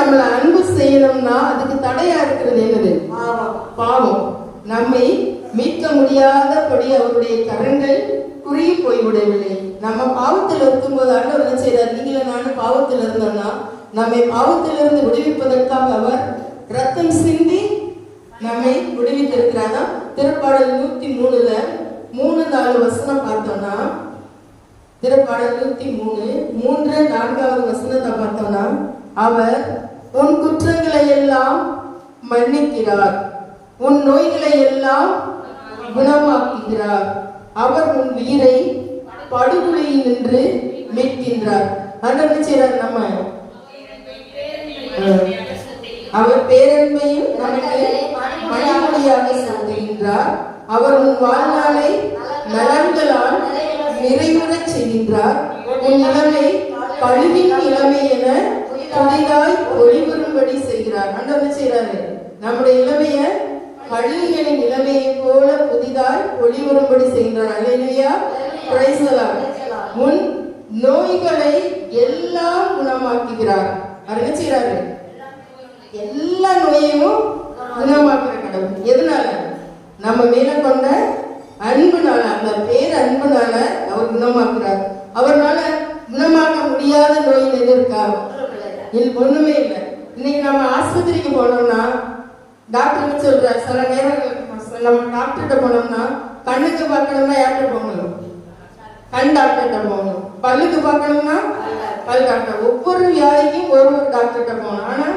நம்மளை அன்பு செய்யணும்னா அதுக்கு தடையா இருக்கிறது என்னது? பாவம். நம்மை மீட்க முடியாதபடி அவருடைய கரங்கள் குறுகி போய்விடவில்லை. நம்ம பாவத்தில் இருக்கும்போது ஆண்டவர் என்ன செய்யறார்? நீங்கள நானும் பாவத்தில் இருந்தோம்னா நம்மை பாவத்திலிருந்து விடுவிப்பதற்காக அவர் ரத்தம் சிந்தி நம்மை விடுவித்திருக்கிறார். திருப்பாடல் 103 3-4 வசனம் பார்த்தோம்னா, திருப்பாடல் 103 3-4 வசனத்தை பார்த்தோம்னா, அவர் உன் குற்றங்களை எல்லாம் மன்னிக்கிறார், உன் நோய்களை எல்லாம் குணமாக்குகிறார், அவர் உன் உயிரை படுகொலையில் நின்று மீட்கின்றார். என்ன செய்யறார்? நம்ம அவர் பேரன்பையும் நமக்கு மணிமொழியாக சொல்கின்றார். அவர் உன் வாழ்நாளை நலன்களால் நிறைவுறச் செய்கின்றார். உன் இளமை கழுவின் இளமை என புதிதாய் ஒளிவரும்படி செய்கிறார். என்ன செய்யறாரு? நம்முடைய இளமைய கழுவிகளின் இளமையை போல புதிதாய் ஒளிவரும்படி செய்கின்றார். அல்லேலூயா, பிரைஸ் தி லார்ட். உன் நோய்களை எல்லாம் குணமாக்குகிறார். என்ன செய்யறாரு? எல்லா நோயையும் குணமாக்குற கடவுள். எதனால? நம்ம மேல கொண்ட அன்புனால, அந்த பேர் அன்புனால அவர் குணமாக்குறார். அவர்னால குணமாக்க முடியாத நோய் எது இருக்கா? ஒண்ணுமே இல்லை. இன்னைக்கு நம்ம ஆஸ்பத்திரிக்கு போனோம்னா டாக்டர் சொல்ற, சில நேரம் நம்ம டாக்டர்கிட்ட போனோம்னா கண்ணுக்கு பார்க்கணும்னா யார்கிட்ட போகணும்? கண் டாக்டர்கிட்ட போகணும். பல்லுக்கு பார்க்கணும்னா பல் டாக்டர். ஒவ்வொரு வியாதிக்கும் ஒரு டாக்டர்கிட்ட போகணும். ஆனா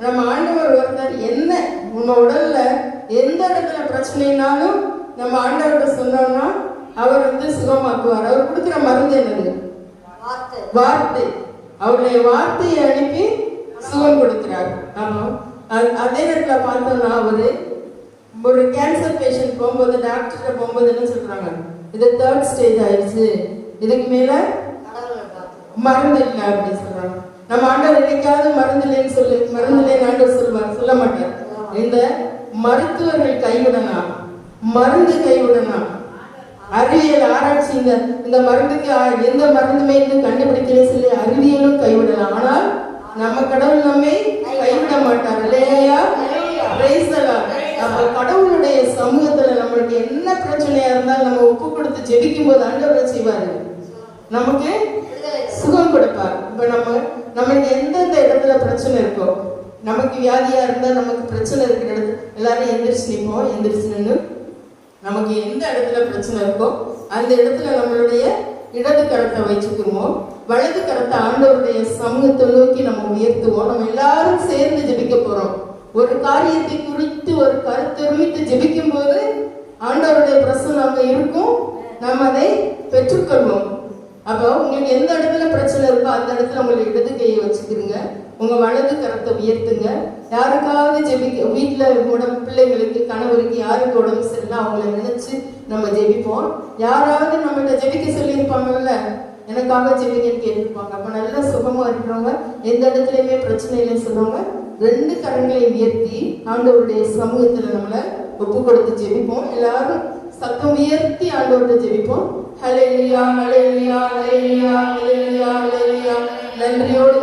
நம்ம ஆண்டவர் ஒருத்தர், என்ன நம்ம உடல்ல எந்த இடத்துல பிரச்சனைனாலும் நம்ம ஆண்டவர்கிட்ட சொன்னோம்னா அவர் சுகமாக்குவார். அவர் கொடுக்கிற மருந்து என்னது? வார்த்தை. அவருடைய வார்த்தையை அனுப்பி சுகம் கொடுக்கிறார். ஆமா. அதே நேரத்துல பார்த்தோம்னா அவரு ஒரு கேன்சர் பேஷண்ட் போகும்போது டாக்டர்கிட்ட போகும்போது என்ன சொல்றாங்க? இது 3rd ஸ்டேஜ் ஆயிடுச்சு, இதுக்கு மேல மருந்து இல்லை அப்படின்னு சொல்றாங்க. நம்ம ஆண்டவர் என்னைக்காவது மருந்து இல்லைன்னு ஆண்டவர் சொல்ல மாட்டார். இந்த மருத்துவர்கள் கைவிடலாம், மருந்து கைவிடலாம், அறிவியல் ஆராய்ச்சி இந்த மருந்துக்கு எந்த மருந்துமே கண்டுபிடிக்கல சொல்லி அறிவியலும் கைவிடலாம். ஆனால் நம்ம கடவுள் நம்மை கைவிட மாட்டார். இல்லையா? Praise the Lord. அப்ப கடவுளுடைய சமூகத்துல நம்மளுக்கு என்ன பிரச்சனையா இருந்தாலும் நம்ம ஒப்பு கொடுத்து ஜெபிக்கும் போது ஆண்டவர் செய்வாரு, நமக்கு சுகம் கொடுப்பார். இப்ப நம்மளுக்கு எந்தெந்த இடத்துல பிரச்சனை இருக்கோ, நமக்கு வியாதியா இருந்தா நமக்கு பிரச்சனை இருக்கிற இடத்துல எல்லாரும் எந்திரிச்சு நிற்போம். எந்திரிச்சு நின்று நமக்கு எந்த இடத்துல பிரச்சனை இருக்கோ அந்த இடத்துல நம்மளுடைய இடது கரத்தை வச்சுக்குவோம், வலது கரத்தை ஆண்டவருடைய சமூகத்தை நோக்கி நம்ம உயர்த்துவோம். நம்ம எல்லாரும் சேர்ந்து ஜெபிக்க போறோம். ஒரு காரியத்தை குறித்து ஒரு கருத்தொருமித்து ஜெபிக்கும் போது ஆண்டவருடைய பிரசன்னம் அங்க இருக்கும், நம்ம அதை பெற்றுக்கொள்வோம். அப்போ உங்களுக்கு எந்த இடத்துல பிரச்சனை இருக்கோ அந்த இடத்துல உங்களுடைய இடது கையை வச்சுக்கிறீங்க, உங்க வலது கரத்தை உயர்த்துங்க. யாருக்காவது ஜெபிக்க, வீட்டுல பிள்ளைங்களுக்கு, கணவருக்கு யாருக்கு உடம்பு சரியில்லை அவங்கள நினைச்சு நம்ம ஜெபிப்போம். யாராவது நம்மகிட்ட ஜெபிக்க சொல்லியிருப்பாங்கல்ல, எனக்காக ஜெபிங்கன்னு கேட்டிருப்பாங்க. அப்ப நல்லா சுகமா இருக்கிறவங்க, எந்த இடத்துலயுமே பிரச்சனை இல்லைன்னு சொல்லுவாங்க. 2 கரங்களை உயர்த்தி ஆண்டவருடைய சமூகத்துல நம்மள ஒப்பு கொடுத்து ஜெபிப்போம். எல்லாரும் சத்தம் உயர்த்தி ஆண்டவர்கிட்ட ஜெபிப்போம். ஹல்லேலூயா, ஹல்லேலூயா, ஹல்லேலூயா, ஹல்லேலூயா, ஹல்லேலூயா. நன்றியோடு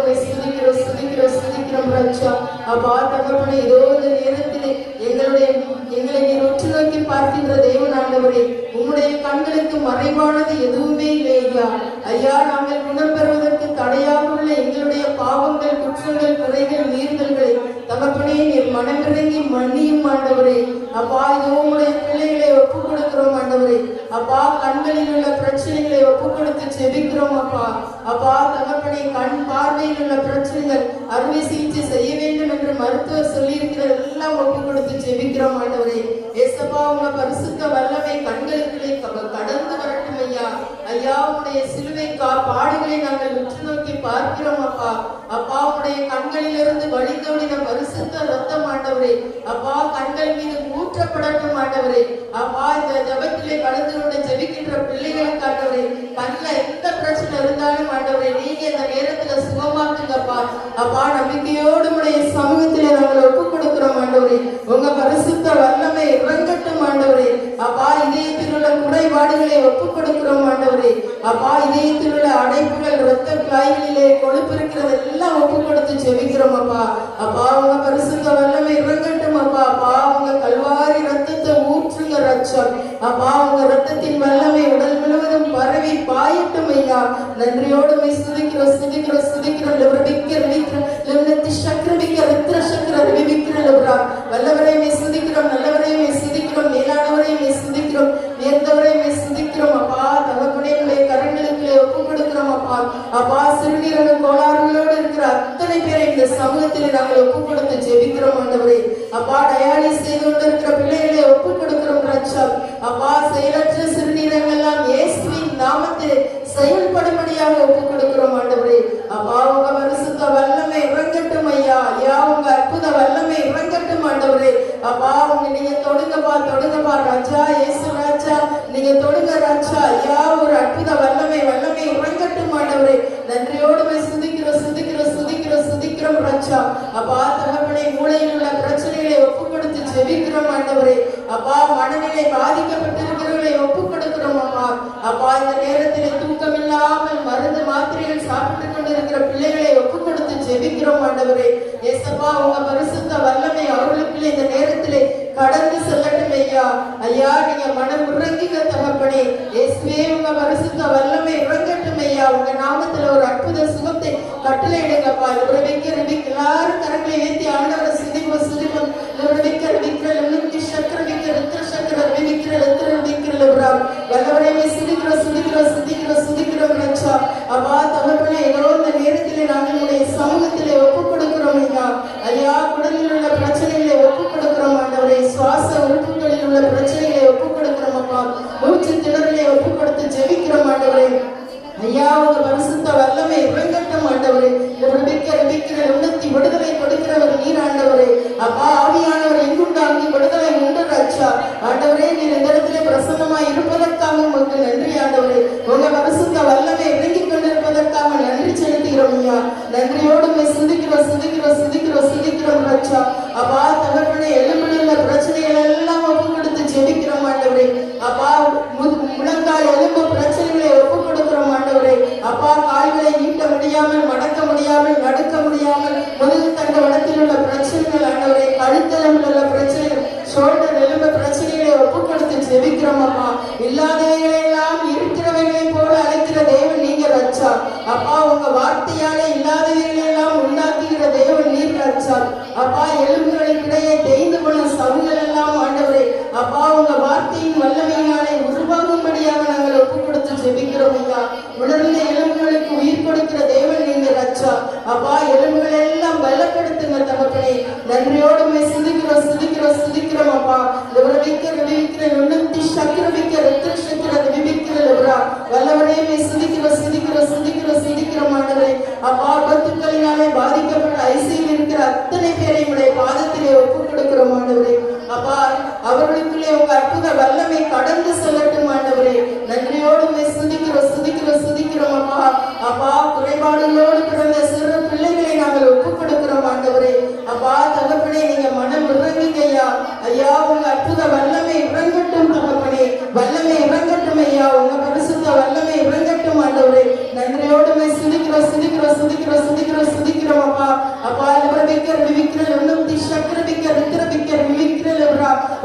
சுதிக்கிறோம் ராஜா. அப்பா தகப்பனே, இதோ இந்த நேரத்திலே எங்களை நீர் உற்று நோக்கி பார்க்கின்ற தேவன் ஆண்டவரே, உம்முடைய கண்களுக்கு மறைவானது எதுவுமே இல்லை ஐயா. ஐயா, நாங்கள் குணம் பெறுவதற்கு தடையாக உள்ள எங்களுடைய பாவங்கள், குற்றங்கள், குறைகள், மீறுதல்களை தகப்பனே நீர் மனமிறங்கி மன்னியும் ஆண்டவரே. அப்பா, இதோ உம்முடைய பிள்ளைகளை ஒப்பு கொடுக்கிறோம் ஆண்டவரே. அப்பா, கண்களில் உள்ள பிரச்சனைகளை ஒப்பு கொடுத்து ஜெபிக்கிறோம் அப்பா. அப்பா தகப்பனே, கண் பார்வையில் உள்ள பிரச்சனைகள், அறுவை சிகிச்சை செய்ய வேண்டும் என்று மருத்துவர் சொல்லி இருக்கிற எல்லாம் ஒப்பு கொடுத்து ஜெபிக்கிறோம் ஆண்டவரே. ஏசப்பா, உங்க பரிசுத்த வல்லமை கண்களுக்குள்ளே கடந்து வரட்டும் ஐயா. ஐயா, உடைய சிலுவை பாடுகளை நாங்கள் உற்று நோக்கி பார்க்கிறோம் அப்பா. அப்பா, உடைய கண்களிலிருந்து வழிந்தோடின பரிசுத்த ரத்தம் ஆண்டவரே. அப்பா, கண்கள் மீது ஊற்றப்படட்டும் ஆண்டவரே. அப்பா, இந்த ஜபத்திலே கலந்து கொண்டு ஜெபிக்கின்ற பிள்ளைகளுக்கு ஆண்டவரே, கண்ல எந்த பிரச்சனை இருந்தாலும் ஆண்டவரே நீங்க இந்த நேரத்துல சுகமாக்குங்கப்பா. அப்பா, நம்பிக்கையோடு உடைய சமூகத்திலே நாங்கள் ஒப்பு கொடுக்கிறோம் ஆண்டவரே. உங்க பரிசுத்த வல்லமை இறங்கட்டும் ஆண்டவரே. அப்பா, இதயத்தில் உள்ள குறைபாடுகளை ஒப்பு கொடுக்கிறோம் ஆண்டவரே. அப்பா, இதயத்தில் உள்ள அடைப்புகள், இரத்த குழாய்களிலே கொழுப்பு இருக்கிறது எல்லாம் ஒப்பு கொடுத்து ஜெபிக்கிறோம் அப்பா. அப்பா உங்க பரிசுத்த வல்லமை இறங்கட்டும் அப்பா. அப்பா உங்க கல்வாரி ரத்தத்தை ஊற்றுங்க ரட்சா. அப்பா உங்க ரத்தத்தின் வல்லமை உடல் முழுவதும் பரவி பாயட்டும் ஐயா. நன்றியோடு ஸ்துதிக்கிறோம் ஸ்துதிக்கிறோம் ஸ்துதிக்கிறோம். வல்லவரை ஸ்துதிக்கிறோம், நல்லவரை ஸ்துதிக்கிறோம், மேலானவரை ஸ்துதிக்கிறோம், நேர்ந்தவரை ஸ்துதிக்கிறோம் அப்பா. தகப்பனே கரங்களுக்கு ஒப்பு கொடுக்கிறோம் அப்பா. அப்பா சிறுநீரக கோளாறுகளோடு இருக்கிற அத்தனை பேரை இந்த சமூகத்தில் நாங்கள் ஒப்பு கொடுத்து ஜெபிக்கிறோம் ஆண்டவரே. அப்பா டயாலிஸ் செய்து கொண்டு இருக்கிற பிள்ளைகளை ஒப்பு கொடுக்கிறோம் ரட்சா. அப்பா செயலற்ற சிறுநீரகங்கள் எல்லாம் இயேசுவின் நாமத்தில் செயல்படும்படியாக ஒப்பு கொடுக்கிறோம் ஆண்டவரே. அப்பா உங்க பரிசுத்த வல்லமை இறங்கட்டும் ஐயா. ஐயா உங்க அற்புத வல்லமை இறங்கட்டும் ஆண்டவரே. அப்பா உங்க நீங்க தொடுங்கப்பா ராஜா, இயேசு ராஜா நீங்க தொடுங்க ராஜா. ஐயா ஒரு அற்புத வல்லமை இறங்கட்டும் ஆண்டவரே. நன்றியோடு சுதிக்கிறோம் ராஜா. அப்பா தகப்பனை மூளையில் உள்ள பிரச்சனைகளை ஒப்பு கொடுத்து ஜெபிக்கிறோம் ஆண்டவரே. அப்பா மனநிலை பாதிக்கப்பட்டிருக்கிறவர்களை ஒப்பு கொடுக்கிறோம் அம்மா. அப்பா இந்த நேரத்தில் தூக்கம் இல்லாமல் மருந்து மாத்திரைகள் சாப்பிட்டுக் கொண்டிருக்கிற பிள்ளைகளை ஒப்பு கொடுத்து ஜெபிக்கிறோம் ஆண்டவரே. ஏசப்பா உங்க பரிசுத்த வல்லமை அவர்களுக்கு இந்த நேரத்திலே கடந்து செல்லட்டும் ஐயா. ஐயா நீங்க மனம் இறங்கிக்க தகப்பனே. இயேசுவே உங்க பரிசுத்த வல்லமை இறங்கட்டும் ஐயா. உங்க நாமத்துல ஒரு அற்புத சுகத்தை கட்டளையிடுங்கப்பா. எல்லாரும் கரங்களை ஏற்றி ஆண்டவரை சுதிப்போம். வல்லவரை சுதிக்கிறோம் ரட்சா. அப்பா தகப்பனே ஏதோ இந்த நேரத்திலே நாங்கள் உடைய சமூகத்திலே ஒப்பு கொடுக்கிறோம் ஐயா. ஐயா குடலில் உள்ள பிரச்சனைகளை ஒப்பு கொடுக்கிறோம் ஆண்டவரே. சுவாச உறுப்புகளில் உள்ள பிரச்சனைகளை ஒப்பு கொடுக்கிறோம் அப்பா. மூச்சு திணறலை ஒப்பு கொடுத்து ஜெபிக்கிறோம் ஆண்டவரே. ஐயா உங்க பரிசுத்த வல்லமை இறங்கட்டும் ஆண்டவரே. உன்னத்தி விடுதலை கொடுக்கிறவர் நீர் ஆண்டவரே. அப்பா ஆவியானவர் எங்குண்டு அங்கே விடுதலை உண்டு ரட்சா. ஆண்டவரே நீர் இந்த இடத்திலே பிரசன்னமாய் இருப்பதற்காக உங்களுக்கு நன்றி ஆண்டவரே. உங்க பரிசுத்த வல்லமை இறங்கிக் கொண்டிருப்பதற்காக நன்றி செலுத்துகிறோம் ஐயா. நன்றியோடு சுதிக்கிறோம் ரட்சா. அப்பா தகப்பனே எலும்பிலுள்ள பிரச்சனைகள் எல்லாம் ஒப்பு கொடுத்து ஜெபிக்கிறோம் ஆண்டவரே. அப்பா முழங்கால் எலும்பு பிரச்சனைகளை ஒப்பு கொடுக்கிறோம் ஆண்டவரே. அப்பா கால்களை நீட்ட முடியாமல் மடக்க முடியாமல் நடக்க முடியாமல் முதுகு தண்டு வடத்தில் உள்ள பிரச்சனைகள் ஆண்டவரே. கழுத்தெலும்பில் உள்ள பிரச்சனைகள் ஷோல்டர் எலும்பு பிரச்சனைகளை ஒப்பு கொடுத்து ஜெபிக்கிறோம் அப்பா. இல்லாதவைகளை எல்லாம் இருக்கிறவைகளை போல அழைக்கிற தேவன் நீங்க ரட்சா. அப்பா உங்க வார்த்தையாலே இல்லாதவைகளை எல்லாம் உண்டாக்குகிற தேவன் நீர் ரட்சா. அப்பா எலும்புகளுக்கிடையே தேய்ந்து போன சவுங்கள் எல்லாம் ஆண்டவரே. அப்பா உங்க வார்த்தையின் வல்லமையினாலே உருவாகும்படியாக நாங்கள் ஒப்பு கொடுத்து ஜெபிக்கிறோம் ஐயா. உணர்ந்த எலும்புகளுக்கு உயிர் கொடுக்கிற தேவன் நீங்க ரட்சா. அப்பா எலும்புகள் எல்லாம் பலப்படுத்துங்க தகப்பனே. நன்றியோடு சுதிக்கிறோம் அப்பா. வல்லவனே சுதிக்கிறோம் ஆண்டவரே. அப்பா பத்துக்களினாலே பாதிக்கப்பட்ட ஐசியில் இருக்கிற அத்தனை பேரை உடைய பாதத்திலே ஒப்பு கொடுக்கிறோம் ஆண்டவரே. அப்பா அவர்களுக்குள்ளே உங்க அற்புத வல்லமை கடந்து செல்லட்டும் ஆண்டவரே. நன்றியோடு சுதிக்கிறோம் அப்பா. அப்பா குறைபாடுகளோடு பிறந்த சிறு பிள்ளைகளை நாங்கள் ஒப்பு கொடுக்கிறோம் ஆண்டவரே. அப்பா தகப்பனே நீங்க மனம் இறங்குங்க ஐயா. ஐயா உங்க அற்புத வல்லமை இறங்கட்டும் தகப்பனே. வல்லமை இறங்கட்டும் ஐயா. உங்க பரிசுத்த வல்லமை இறங்கட்டும் ஆண்டவரே. நன்றியோடு சுதிக்கிறோம் அப்பா. அப்பா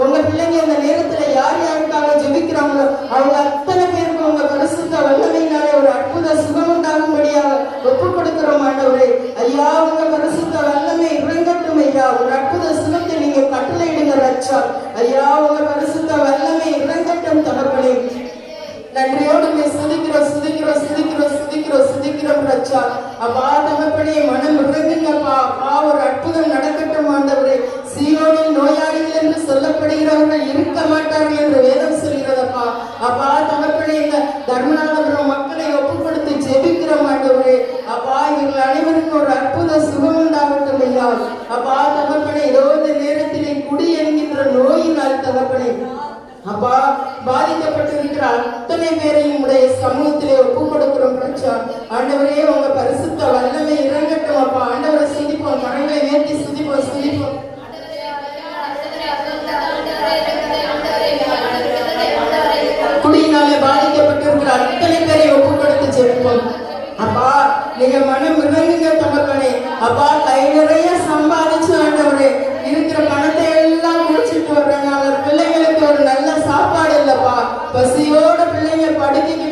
உங்க பிள்ளைங்க இந்த நேரத்துல யார் யாருக்காக ஜெபிக்கிறாங்களோ அவங்க அத்தனை பேருக்கு உங்க பரிசுத்த வல்லமையினாலே ஒரு அற்புத சுகம் உண்டாகும்படியாக ஒப்பு கொடுக்கிறோம் ஆண்டவரே. ஐயா உங்க பரிசுத்த வல்லமை இறங்கட்டும் ஐயா. ஒரு அற்புத சுகத்தை நீங்க கட்டளையிடுங்க ரட்சா. ஐயா உங்க பரிசுத்த வல்லமை இறங்கட்டும் தகப்பனே. நன்றியோடு சுதிக்கிறோம் ரட்சா. அப்பா தகப்பனே மனம் இறங்குங்கப்பா. அப்பா ஒரு அற்புதம் நடக்கட்டும் ஆண்டவரே. சீயோனில் நோயாளிகள் என்று சொல்லப்படுகிறவர்கள் இருக்க மாட்டார்கள் என்று வேதம் சொல்கிறதப்பா. அப்பா தகப்பனே இந்த தர்மநாதபுரம் மக்களை ஒப்பு கொடுத்து ஜெபிக்கிறோம் ஆண்டவரே. அப்பா இவர்கள் அனைவருக்கும் ஒரு அற்புத சுகம் உண்டாகட்டும் ஐயா. அப்பா தகப்பனே ஏதோ இந்த நேரத்திலே குடி என்கின்ற நோயினால் தகப்பனே அப்பா பாதிக்கப்பட்டிருக்கிற அத்தனை பேரையும் உடைய சமூகத்திலே ஒப்பு கொடுக்கிறோம் ரட்சா. ஆண்டவரே உங்க பரிசுத்த வல்லமை இறங்கட்டும் அப்பா. ஆண்டவரை சுதிப்போம், கரங்களை ஏற்றி சுதிப்போம். குடியினாலே பாதிக்கப்பட்டிருக்கிற அத்தனை பேரை ஒப்பு கொடுத்து ஜெபிப்போம் அப்பா. நீங்க மனம் இறங்குங்க தகப்பனே. அப்பா கை நிறைய சம்பாதி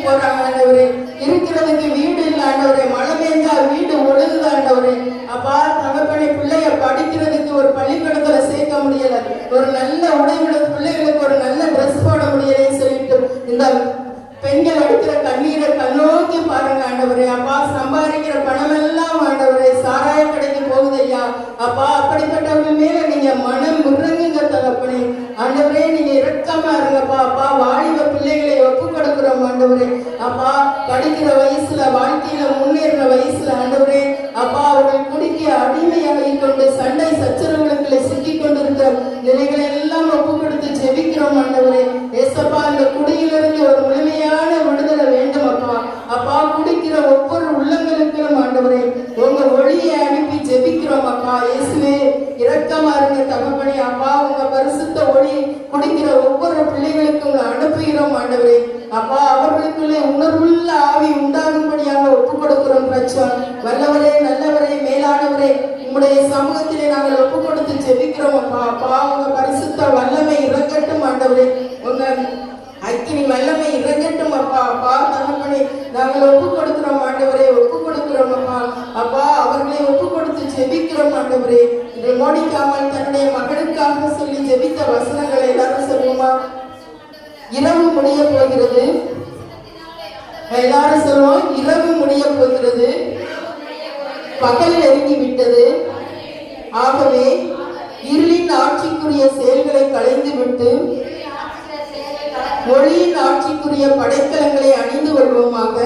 போறாங்க ஆண்டவரே. இருக்கிறதுக்கு வீடு இல்ல ஆண்டவரே. மழை பெஞ்சா வீடு ஒழுகுது ஆண்டவரே. அப்பா தகப்பனை பிள்ளைய படிக்கிறதுக்கு ஒரு பள்ளிக்கூடத்துல சேர்க்க முடியல, ஒரு நல்ல உடைவிட பிள்ளைகளுக்கு ஒரு நல்ல ட்ரெஸ் போட முடியலன்னு சொல்லிட்டு இந்த பெண்கள் அடிக்கிற கண்ணீரை கண்ணோக்கி பாருங்க ஆண்டவரே. அப்பா சம்பாதிக்கிற பணம் எல்லாம் ஆண்டவரே சாராய கடைக்கு போகுது ஐயா. அப்பா அப்படிப்பட்டவர்கள் மேல நீங்க மனம் முறங்குங்க தகப்பனே. ஆண்டவரே நீங்க இரக்கமா இருங்கப்பா. அப்பா வாலிப பிள்ளைகளை ஒப்பு கொடுக்கிறோம் ஆண்டவரே. அப்பா படிக்கிற வயசுல வாழ்க்கையில முன்னேற வயசுல ஆண்டவரே அப்பா அவர்கள் குடிக்க அடிமையாகி கொண்டு சண்டை சச்சரவுகளுக்குள்ள சிக்கி கொண்டிருக்கிற நிலைகளை எல்லாம் ஒப்பு கொடுத்து ஜெபிக்கிறோம் ஆண்டவரே. ஏசப்பா இந்த குடியிலிருந்து ஒரு முழுமையான விடுதலை வேண்டும் அப்பா. அப்பா குடிக்கிற ஒவ்வொரு உள்ளங்களுக்கும் ஆண்டவரே உங்க ஒளியை அனுப்பி ஜெபிக்கிறோம் அப்பா. இயேசுவே இரக்கமா இருங்க தகப்பனே. அப்பா உங்க பரிசுத்த ஒளி குடிக்கிற ஒவ்வொரு பிள்ளைகளுக்கும் அனுப்புகிறோம் ஆண்டவரே. அப்பா அவர்களுக்குள்ளே உணர்வுள்ள ஆவி உண்டாகும்படியாக ஒப்பு கொடுக்கிறோம் ரட்சா. வல்லவரே நல்லவரே மேலானவரே உங்களுடைய சமூகத்திலே நாங்கள் ஒப்பு கொடுத்து ஜெபிக்கிறோம் அப்பா. அப்பா உங்க பரிசுத்த வல்லமை இறங்கட்டும் ஆண்டவரே. உங்க அக்கினி வல்லமை இறங்கட்டும் அப்பா. அப்பா தகப்பனே நாங்கள் ஒப்பு கொடுக்கிறோம் ஆண்டவரே. ஒப்பு கொடுக்கிறோம் அப்பா. அப்பா அவர்களை ஒப்பு கொடுத்து ஜெபிக்கிறோம் ஆண்டவரே. இதை மோடிக்காமல் தன்னுடைய மகனுக்காக சொல்லி ஜெபித்த வசனங்களை எல்லாரும் சொல்லுவோமா? இரவு முடிய போகிறது. எல்லாரும் சொல்லுவோம், இரவு முடிய போகிறது, பகல் நெருங்கி விட்டது. ஆகவே இருளின் ஆட்சிக்குரிய செயல்களை களைந்து விட்டு ஒளியின் ஆட்சிக்குரிய படைக்கலங்களை அணிந்து கொள்வோமாக.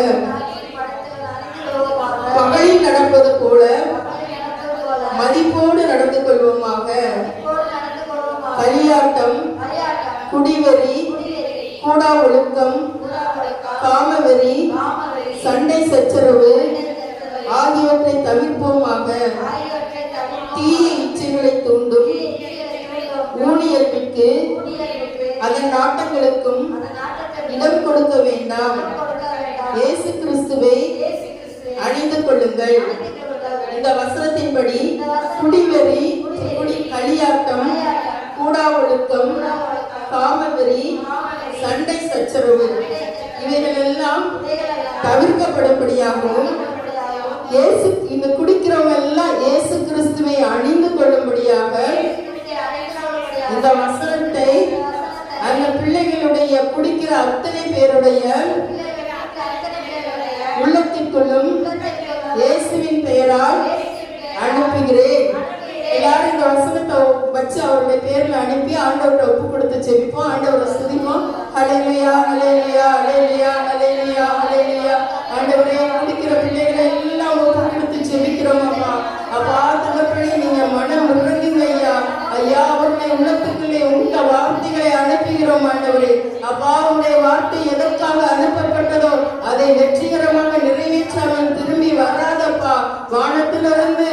பகலில் நடப்பது போல மதிப்போடு நடந்து கொள்வோமாக. களியாட்டம், குடிவெறி, கூடா ஒழுக்கம், காமவெறி, சண்டை சச்சரவு ஆகியவற்றை தவிர்ப்போமாக. தீய இச்சைகளை தூண்டும் ஊழியர்களுக்கு அதன் நாட்டங்களுக்கும் இடம் கொடுக்க வேண்டாம். இயேசு கிறிஸ்துவை அணிந்து கொள்ளுங்கள். இந்த வசனத்தின்படி குடிவெறி, களியாட்டம், கூடா ஒழுக்கம், காமவெறி, சண்டை சச்சரவு இவைகள் எல்லாம் தவிர்க்கப்படும்படியாகவும் இந்த குடிக்கிறவங்க எல்லாம் இயேசு கிறிஸ்துவை அணிந்து கொள்ளும்படியாக இந்த வசனத்தை அந்த பிள்ளைகளுடைய குடிக்கிற அத்தனை பேருடைய உள்ளத்திற்குள்ளும் இயேசுவின் பெயரால் அனுப்புகிறேன். எல்லாரும் இந்த வசனத்தை வச்சு அவருடைய பேர்ல அனுப்பி ஆண்டவரை ஒப்பு கொடுத்து ஜெபிப்போம். ஆண்டவரை ஸ்துதிப்போம். ஹல்லேலூயா ஹல்லேலூயா ஹல்லேலூயா ஹல்லேலூயா ஹல்லேலூயா. ஆண்டவரே குடிக்கிற பிள்ளைகளை எல்லாம் ஒப்பு கொடுத்து ஜெபிக்கிறோம் அப்பா. அப்பா தகப்பனே நீங்க மனம் உருங்குங்க ஐயா. ஐயா அவருடைய உள்ளத்துக்குள்ளே உங்க வார்த்தைகளை அனுப்புகிறோம் ஆண்டவரே. அப்பா உங்களுடைய வார்த்தை எதற்காக அனுப்பப்பட்டதோ அதை வெற்றிகரமாக நிறைவேற்றாமல் திரும்பி வராதப்பா. வானத்திலிருந்து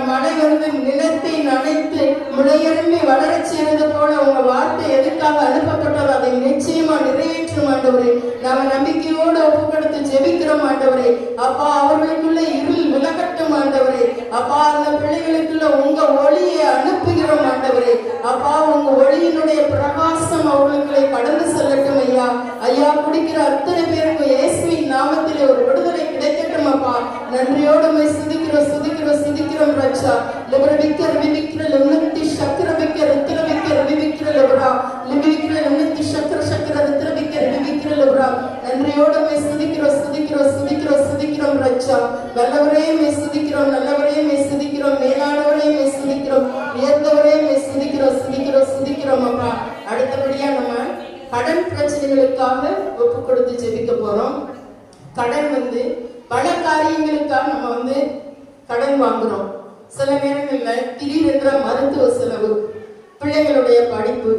மழை வந்து நிலத்தை நனைத்து முளையெழும்பி வளரச் செய்வது போல உங்க வார்த்தை எதுக்காக அனுப்பப்பட்டதோ அதை நிச்சயமா நிறைவேற்றும் ஆண்டவரே. நாம நம்பிக்கையோடு ஒப்பு கொடுத்து ஜெபிக்கிறோம் ஆண்டவரே. அப்பா அவர்களுக்குள்ள இருள் விலகட்டும் ஆண்டவரே. அப்பா அந்த பிள்ளைகளுக்குள்ள உங்க ஒளியை அனுப்புகிறோம் ஆண்டவரே. அப்பா உங்க ஒளியினுடைய பிரகாசம் அவர்களுக்குள்ளே கடந்து செல்லட்டும் ஐயா. ஐயா குடிக்கிற அத்தனை பேருக்கு இயேசுவின் நாமத்திலே ஒரு விடுதலை கிடைக்கட்டும் அப்பா. நன்றியோடு சுதிக்கிறோம் சுதிக்கிறோம் சுதிக்கிறோம் ரட்சா. லிபரவிக்கிற விவிக்கிற லிமித்தி சக்கர விக்கிற ரித்திர விக்கிற விவிக்கிற லிபரா லிபிக்கிற லிமித்தி சக்கர சக்கர ரித்திர விக்கிற விவிக்கிற லிபரா. நன்றியோடு சுதிக்கிறோம் சுதிக்கிறோம் சுதிக்கிறோம் சுதிக்கிறோம் ரட்சா. வல்லவரே சுதிக்கிறோம், நல்லவரே சுதிக்கிறோம், மேலானவரே சுதிக்கிறோம், உயர்ந்தவரே சுதிக்கிறோம் சுதிக்கிறோம் சுதிக்கிறோம் அப்பா. அடுத்தபடியா நம்ம கடன் பிரச்சனைகளுக்காக ஒப்பு கொடுத்து ஜெபிக்க போறோம். கடன் வந்து பல காரியங்களுக்காக நம்ம கடன் வாங்குறோம். சில நேரங்கள்ல திடீரென்ற மருத்துவ செலவு, பிள்ளைகளுடைய படிப்பு,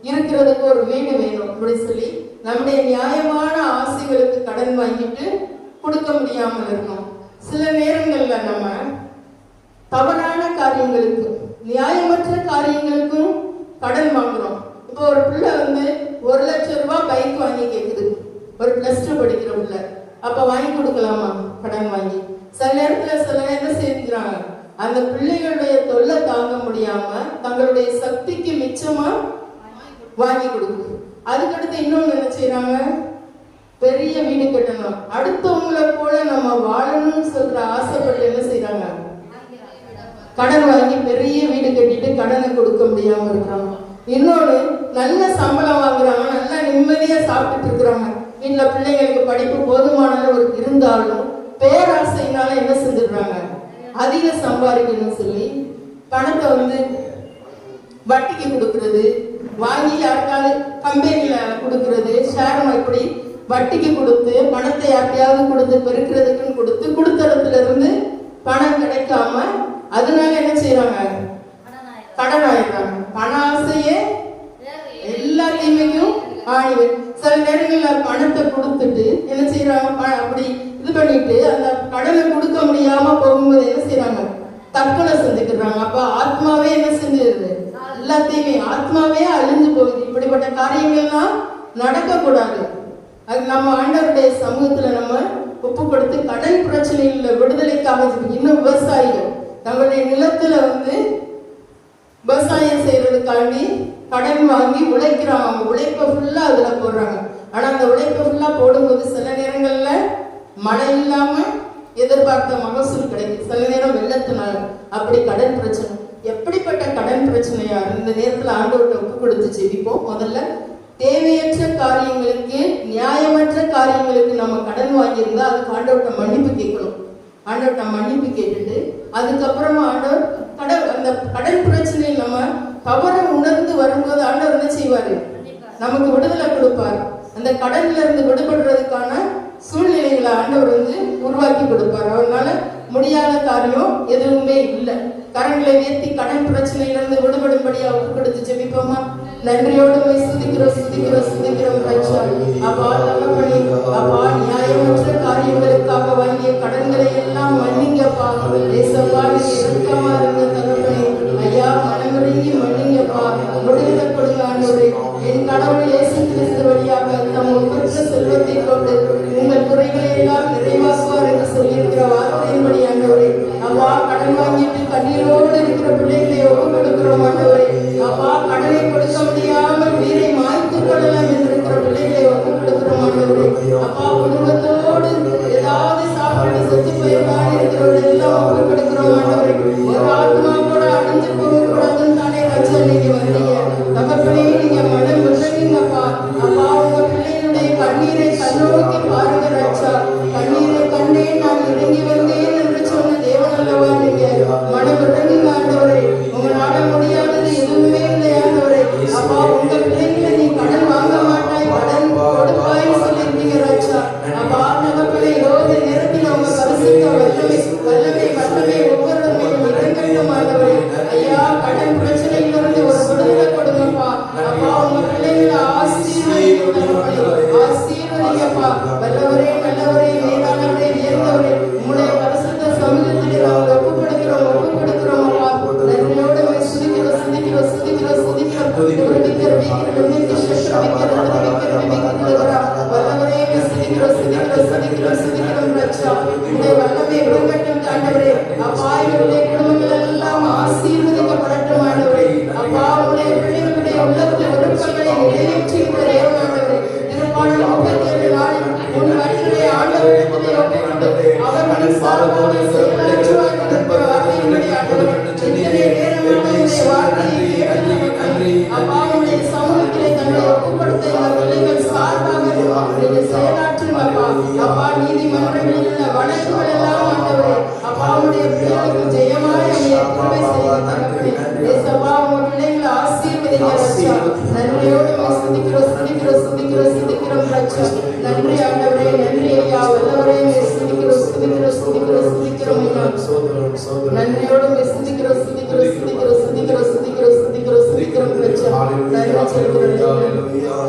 இருக்கிறதுக்கு ஒரு வீடு வேணும் அப்படி சொல்லி நம்முடைய நியாயமான ஆசைகளுக்கு கடன் வாங்கிட்டு கொடுக்க முடியாமல் இருக்கும். சில நேரங்கள்ல நம்ம தவறான காரியங்களுக்கு, நியாயமற்ற காரியங்களுக்கும் கடன் வாங்குறோம். இப்போ ஒரு பிள்ளை 1 லட்சம் ரூபாய் பைக் வாங்கி கேக்குது, ஒரு +2 படிக்கிற பிள்ளை. அப்ப வாங்கி கொடுக்கலாமா கடன் வாங்கி? சில நேரத்துல சில என்ன செய்கிறாங்க, அந்த பிள்ளைகளுடைய தொல்லை தாங்க முடியாம தங்களுடைய சக்திக்கு மிச்சமா வாங்கி கொடுக்குது. அதுக்கடுத்து இன்னொன்னு என்ன செய்யறாங்க, பெரிய வீடு கட்டணும், அடுத்தவங்களை போல நம்ம வாழணும்னு சொல்ற ஆசைப்பட்டு என்ன செய்யறாங்க, கடன் வாங்கி பெரிய வீடு கட்டிட்டு கடனை கொடுக்க முடியாம இருக்கிறாங்க. இன்னொன்னு, நல்ல சம்பளம் வாங்குறாங்க, நல்லா நிம்மதியா சாப்பிட்டுட்டு இருக்கிறாங்க, வீட்டுல பிள்ளைங்களுக்கு படிப்பு போதுமான ஒரு இருந்தாலும் பேராசைனால என்ன செஞ்சிடுறாங்க, அதிக சம்பாதிக்கணும்னு சொல்லி பணத்தை வட்டிக்கு கொடுக்கறது, வாங்கி யாருக்காவது கம்பெனியில கொடுக்கறது, ஷேர் இப்படி வட்டிக்கு கொடுத்து பணத்தை யார்ட்டையாவது கொடுத்து பெருக்கிறதுக்குன்னு கொடுத்த இடத்துல இருந்து பணம் கிடைக்காம அதனால என்ன செய்யறாங்க, கடன் ஆயிடுறாங்க. பண ஆசையே எல்லா தீமைக்கும் ஆணிவு. சில நேரங்கள்ல பணத்தை கொடுத்துட்டு என்ன செய்யறாங்க, அப்படி இது பண்ணிட்டு அந்த கடனை கொடுக்க முடியாம போகும்போது என்ன செய்யறாங்க, தற்கொலை செஞ்சுக்கிறாங்க. அப்ப ஆத்மாவே என்ன செஞ்சிருது, எல்லாத்தையுமே ஆத்மாவே அழிஞ்சு போகுது. இப்படிப்பட்ட காரியங்கள்லாம் நடக்க கூடாது. அது நம்ம ஆண்டவருடைய சமூகத்துல நம்ம ஒப்பு கொடுத்து கடன் பிரச்சனைகள்ல விடுதலைக்காக. இன்னும் விவசாயிகள் தங்களுடைய நிலத்துல விவசாயம் செய்யறதுக்காண்டி கடன் வாங்கி உழைக்கிறாங்க, அவங்க உழைப்பை ஃபுல்லா அதுல போடுறாங்க. ஆனா அந்த உழைப்பை ஃபுல்லா போடும்போது சில நேரங்கள்ல மழை இல்லாம எதிர்பார்த்த மகசூல் கிடைக்கும், சில நேரம் வெள்ளத்தினால. அப்படி கடன் பிரச்சனை, எப்படிப்பட்ட கடன் பிரச்சனையா இந்த நேரத்துல ஆண்டவர்கிட்ட ஒப்பு கொடுத்து ஜெபிப்போம். முதல்ல தேவையற்ற காரியங்களுக்கு, நியாயமற்ற காரியங்களுக்கு நம்ம கடன் வாங்கியிருந்தா அதுக்கு ஆண்டவர்கிட்ட மன்னிப்பு கேட்கணும். ஆண்டவர்கிட்ட மன்னிப்பு கேட்டுட்டு அதுக்கப்புறமா ஆண்டவர் அந்த கடன் பிரச்சனையை நம்ம தவறை உணர்ந்து வரும்போது ஆண்டவர் என்ன செய்வாரு, நமக்கு விடுதலை கொடுப்பார். அந்த கடன்ல இருந்து விடுபடுறதுக்கான சூழ்நிலைகளை ஆண்டவர் உருவாக்கி கொடுப்பார். அவரால முடியாத காரியம் எதுவுமே இல்லை. கரங்களை உயர்த்தி கடன் பிரச்சனையிலிருந்து விடுபடும்படியா ஒப்பு கொடுத்து ஜெபிப்போமா. நன்றியோடு போய் சுதிக்கிறோம் ரட்சா. அப்பா தகப்பனே, அப்பா நியாயமற்ற காரியங்களுக்காக வாங்கிய கடன்களை எல்லாம் மன்னிங்கப்பா. ஏசப்பா இறக்கமா இருந்த தகப்பனே, ஐயா மனமுருகி மன்னிங்கப்பா. விடுதலை கொடுங்க ஆண்டவரே. என் கடவுள் இயேசு கிறிஸ்து வழியாக தம் ஒப்பற்ற செல்வத்தை கொண்டு உங்கள் குறைகளை எல்லாம் நிறைவாக்குவார் என்று சொல்லியிருக்கிற வார்த்தையின்படி ஆண்டவரே, அப்பா கடன் வாங்கிட்டு கண்ணீரோடு இருக்கிற பிள்ளைகளை ஒப்பு கொடுக்கிறோம் ஆண்டவரே. அப்பா கடனை கொடுக்க முடியாமல் உயிரை மாய்த்து கொள்ளலாம் என்று இருக்கிற பிள்ளைகளை ஒப்பு கொடுக்கிறோம் ஆண்டவரே. அப்பா குடும்பத்தோடு ஏதாவது சாப்பிட்டு செத்து போயிருக்கான் இருக்கிறவர்கள் எல்லாம் ஒப்பு கொடுக்கிறோம் ஆண்டவரே. ஒரு ஆத்மா கூட அழிஞ்சு போக கூடாதுன்னு தானே ரச்சா நீங்க வந்தீங்க தகப்பனே. நீங்க மனம் விடுறீங்கப்பா. அப்பா உங்க பிள்ளைகளுடைய கண்ணீரை கண்ணோக்கி பாருங்க ரச்சா. கண்ணீரை கண்டேன் நான் இறங்கி வந்தேன் என்று சொன்ன தேவன் அல்லவா நீங்க. மனம் விடுறீங்க ஆண்டவரே. உங்களால முடியாதது எதுவுமே இல்லை ஆண்டவரே. அப்பா உங்க பிள்ளைங்களை நீ கடன் வாங்க மாட்டாய், கடன் கொடுப்பாய்னு சொல்லியிருக்கீங்க ரச்சா. அப்பா தகப்பனே, யோக நேரத்தில் அவங்க பரிசுத்த வல்லமை ஒவ்வொருவரையும் இறங்கட்டும் ஆண்டவரே. ஐயா கடன் பிரச்சனையிலிருந்து ஒரு விடுதலை கொடுங்கப்பா. அப்பா உங்க பிள்ளைகளை ஆசீர்வதிங்கப்பா. வல்லவரே, நல்லவரே, மேலானவரே, உயர்ந்தவரே, உங்களுடைய பரிசுத்த சமூகத்திலே நாங்கள் ஒப்பு கொடுக்கிறோம் அப்பா. நன்றியோடு ஆசீர்வதிக்கப்படட்டும் ஆண்டவரே. அப்பா உங்களுடைய பிள்ளைகளுடைய உள்ளத்தில் விருப்பங்களை நிறைவேற்றுகின்ற தேவன் ஆண்டவரே. திருப்பாடல் 37 நாள் உன் வழிகளை ஆண்டவரிடத்திலே ஒப்புக்கொண்டு அவர்களின் சார்பாக செயலாற்றுவார் என்கிற வார்த்தையின்படி ஆண்டவரே, இத்தனை நேரமாக வார்த்தையை கேட்டு அப்பாவுடைய சமூகத்திலே தன்னை ஒப்புக்கொடுத்த இந்த பிள்ளைகள் சார்பாக செயலாற்றுங்கப்பா. அப்பா நீதிமன்றங்களில் உள்ள வழக்குகள் எல்லாம் ஆண்டவரே அப்பாவுடைய பிள்ளைகளுக்கு ஜெயமாய் கிருபை செய்து தரப்படி ஏசப்பா உங்க பிள்ளைகளை ஆசீர்வதிங்க ரட்சா. நன்றியோடு சுதிக்கிறோம் ரட்சா. நன்றி ஆண்டவரே, நன்றி ஐயா வல்லவரே. சுதிக்கிறோம் நன்றியோடு சுதிக்கிறோம் ரட்சா. நன்றி சொல்கிறோம்.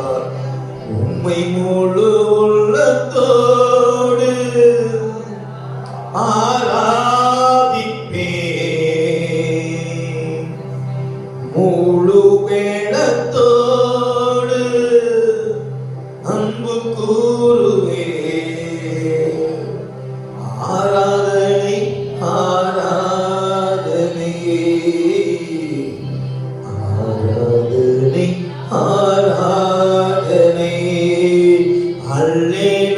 உம்மை முழு உள்ளத்தோடு ஆராதிப்பேன், முழு வேளத்தோடு அன்பு கூறுவேன். ஆராதனை ஆராதனை ஆராதனை ஆராதனை அல்லேலூயா.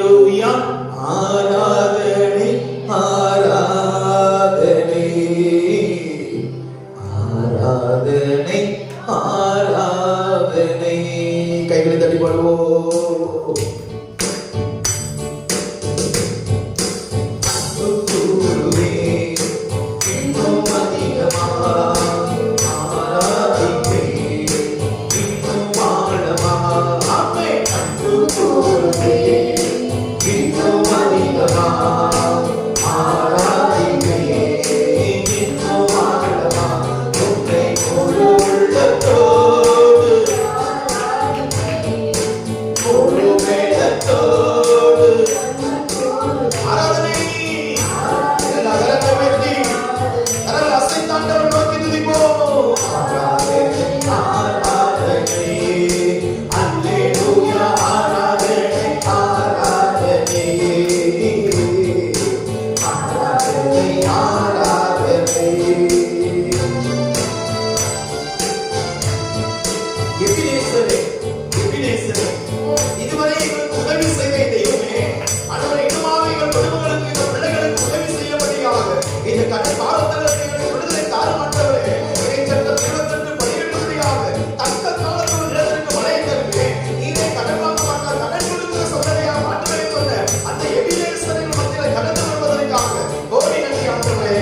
கடன் பாரத்திலிருந்து என்னை விடுதலை தாரும் ஆண்டவரே. இறைச்சட்டம் 28 18 தக்க காலத்தில் நிலத்திற்கு மழையை தருவேன். நீரே கடன் வாங்க மாட்டார், கடன் கொடுக்கிற சொன்னதையா மாற்றுவதை சொன்ன அந்த எபினேசரின் மத்தியில் கடந்து வருவதற்காக கோடி நன்றி ஆண்டவரே.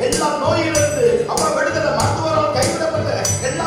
எல்லா நோயிலிருந்து அப்பா விடுதலை, மருத்துவரால் கைவிடப்பட்ட எல்லா